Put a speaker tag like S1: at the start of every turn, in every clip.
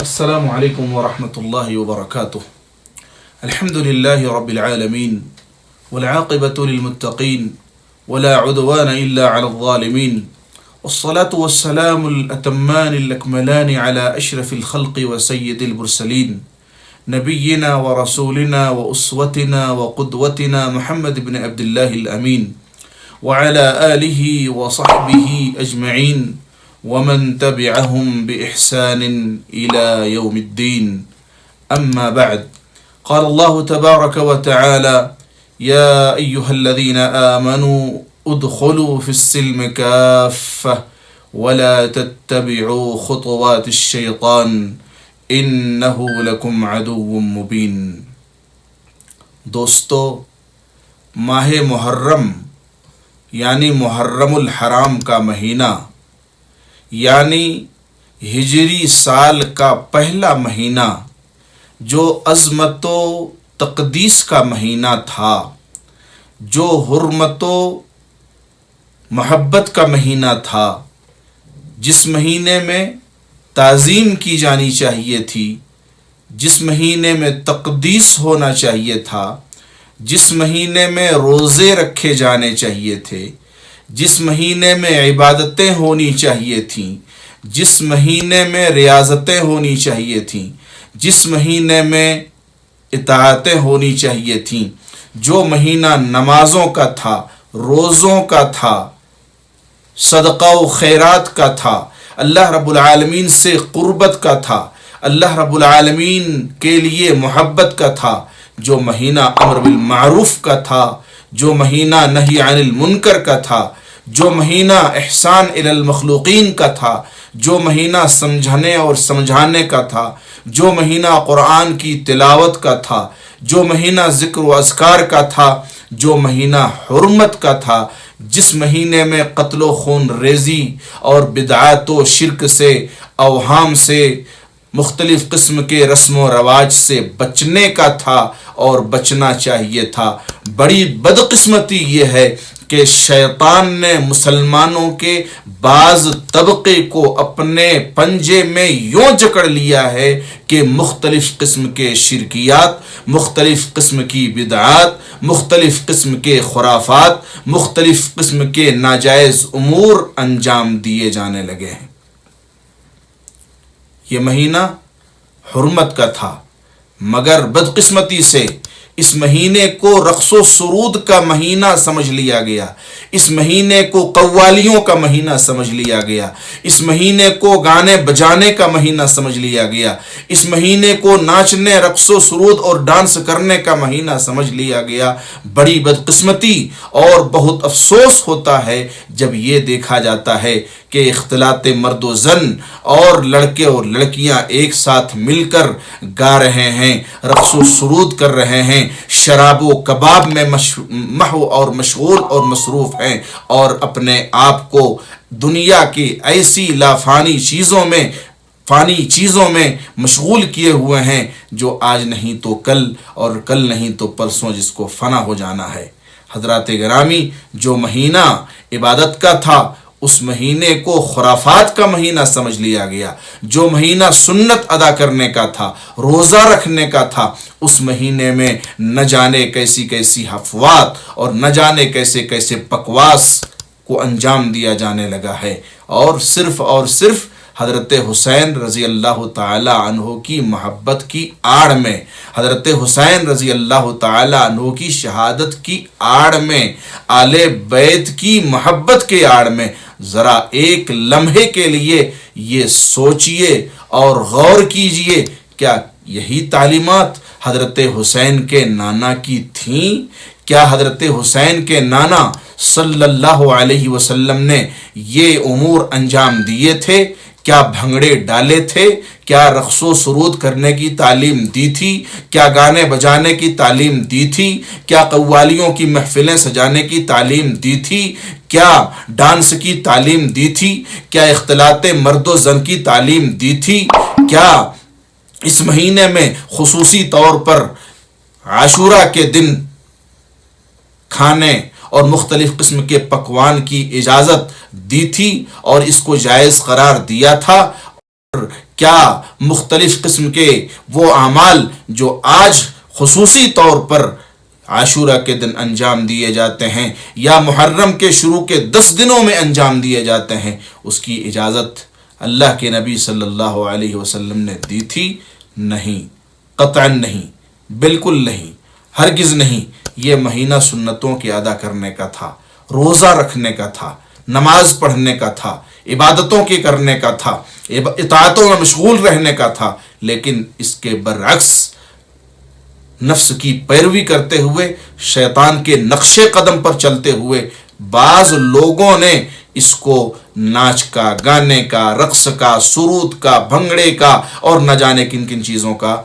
S1: السلام علیکم ورحمۃ اللہ وبرکاتہ۔ الحمد للہ رب العالمین والعاقبۃ للمتقین ولا عدوان الا علی الظالمین والصلاة والسلام الاتمان الاکملان علی اشرف الخلق وسید المرسلین نبینا ورسولنا واسوتنا وقدوتنا محمد بن عبد اللہ الامین وعلى آلہ وصحبہ اجمعین ومن تبعهم بإحسان إلى يوم الدين. أما بعد، قال الله تبارك وتعالى: يا أيها الذين آمنوا ادخلوا في السلم كافة ولا تتبعوا خطوات الشيطان إنه لكم عدو مبين. دوستو، ماہ محرم یعنی محرم الحرام کا مہینہ، یعنی ہجری سال کا پہلا مہینہ جو عظمت و تقدیس کا مہینہ تھا، جو حرمت و محبت کا مہینہ تھا، جس مہینے میں تعظیم کی جانی چاہیے تھی، جس مہینے میں تقدیس ہونا چاہیے تھا، جس مہینے میں روزے رکھے جانے چاہیے تھے، جس مہینے میں عبادتیں ہونی چاہیے تھیں، جس مہینے میں ریاضتیں ہونی چاہیے تھیں، جس مہینے میں اطاعتیں ہونی چاہیے تھیں، جو مہینہ نمازوں کا تھا، روزوں کا تھا، صدقہ و خیرات کا تھا، اللہ رب العالمین سے قربت کا تھا، اللہ رب العالمین کے لیے محبت کا تھا، جو مہینہ امر بالمعروف کا تھا، جو مہینہ نہی عن المنکر کا تھا، جو مہینہ احسان الی المخلوقین کا تھا، جو مہینہ سمجھنے اور سمجھانے کا تھا، جو مہینہ قرآن کی تلاوت کا تھا، جو مہینہ ذکر و اذکار کا تھا، جو مہینہ حرمت کا تھا، جس مہینے میں قتل و خون ریزی اور بدعات و شرک سے، اوہام سے، مختلف قسم کے رسم و رواج سے بچنے کا تھا اور بچنا چاہیے تھا۔ بڑی بدقسمتی یہ ہے کہ شیطان نے مسلمانوں کے بعض طبقے کو اپنے پنجے میں یوں جکڑ لیا ہے کہ مختلف قسم کے شرکیات، مختلف قسم کی بدعات، مختلف قسم کے خرافات، مختلف قسم کے ناجائز امور انجام دیے جانے لگے ہیں۔ یہ مہینہ حرمت کا تھا، مگر بدقسمتی سے اس مہینے کو رقص و سرود کا مہینہ سمجھ لیا گیا، اس مہینے کو قوالیوں کا مہینہ سمجھ لیا گیا، اس مہینے کو گانے بجانے کا مہینہ سمجھ لیا گیا، اس مہینے کو ناچنے، رقص و سرود اور ڈانس کرنے کا مہینہ سمجھ لیا گیا۔ بڑی بدقسمتی اور بہت افسوس ہوتا ہے جب یہ دیکھا جاتا ہے کہ اختلاط مرد و زن اور لڑکے اور لڑکیاں ایک ساتھ مل کر گا رہے ہیں، رقص و سرود کر رہے ہیں، شراب و کباب میں محو اور مشغول اور مصروف ہیں، اور اپنے آپ کو دنیا کی ایسی لافانی چیزوں میں مشغول کیے ہوئے ہیں جو آج نہیں تو کل اور کل نہیں تو پرسوں جس کو فنا ہو جانا ہے۔ حضرات گرامی، جو مہینہ عبادت کا تھا اس مہینے کو خرافات کا مہینہ سمجھ لیا گیا، جو مہینہ سنت ادا کرنے کا تھا، روزہ رکھنے کا تھا، اس مہینے میں نہ جانے کیسی کیسی افواہات اور نہ جانے کیسے کیسے بکواس کو انجام دیا جانے لگا ہے، اور صرف حضرت حسین رضی اللہ تعالی عنہ کی محبت کی آڑ میں، حضرت حسین رضی اللہ تعالی عنہ کی شہادت کی آڑ میں، آل بیت کی محبت کے آڑ میں ذرا ایک لمحے کے لیے یہ سوچئے اور غور کیجئے، کیا یہی تعلیمات حضرت حسین کے نانا کی تھیں؟ کیا حضرت حسین کے نانا صلی اللہ علیہ وسلم نے یہ امور انجام دیے تھے؟ کیا بھنگڑے ڈالے تھے؟ کیا رقص و سرود کرنے کی تعلیم دی تھی؟ کیا گانے بجانے کی تعلیم دی تھی؟ کیا قوالیوں کی محفلیں سجانے کی تعلیم دی تھی؟ کیا ڈانس کی تعلیم دی تھی؟ کیا اختلاط مرد و زن کی تعلیم دی تھی؟ کیا اس مہینے میں خصوصی طور پر عاشورہ کے دن کھانے اور مختلف قسم کے پکوان کی اجازت دی تھی اور اس کو جائز قرار دیا تھا؟ اور کیا مختلف قسم کے وہ اعمال جو آج خصوصی طور پر عاشورہ کے دن انجام دیے جاتے ہیں یا محرم کے شروع کے 10 دنوں میں انجام دیے جاتے ہیں، اس کی اجازت اللہ کے نبی صلی اللہ علیہ وسلم نے دی تھی؟ نہیں، قطعا نہیں، بالکل نہیں، ہرگز نہیں۔ یہ مہینہ سنتوں کی ادا کرنے کا تھا، روزہ رکھنے کا تھا، نماز پڑھنے کا تھا، عبادتوں کی کرنے کا تھا، اطاعتوں میں مشغول رہنے کا تھا، لیکن اس کے برعکس نفس کی پیروی کرتے ہوئے، شیطان کے نقش قدم پر چلتے ہوئے بعض لوگوں نے اس کو ناچ کا، گانے کا، رقص کا، سرود کا، بھنگڑے کا اور نہ جانے کن کن چیزوں کا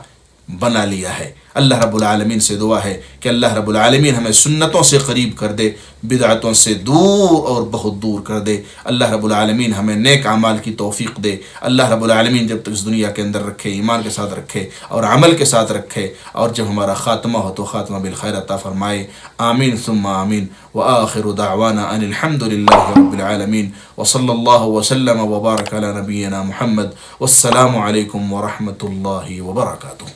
S1: بنا لیا ہے۔ اللہ رب العالمین سے دعا ہے کہ اللہ رب العالمین ہمیں سنتوں سے قریب کر دے، بدعتوں سے دور اور بہت دور کر دے۔ اللہ رب العالمین ہمیں نیک اعمال کی توفیق دے۔ اللہ رب العالمین جب تک اس دنیا کے اندر رکھے، ایمان کے ساتھ رکھے اور عمل کے ساتھ رکھے، اور جب ہمارا خاتمہ ہو تو خاتمہ بالخیر عطا فرمائے۔ آمین ثم آمین۔ وآخر دعوانا ان الحمد للہ رب العالمین، وصلی اللہ وسلم وبارک علی نبینا محمد، والسلام علیکم ورحمۃ اللہ وبرکاتہ۔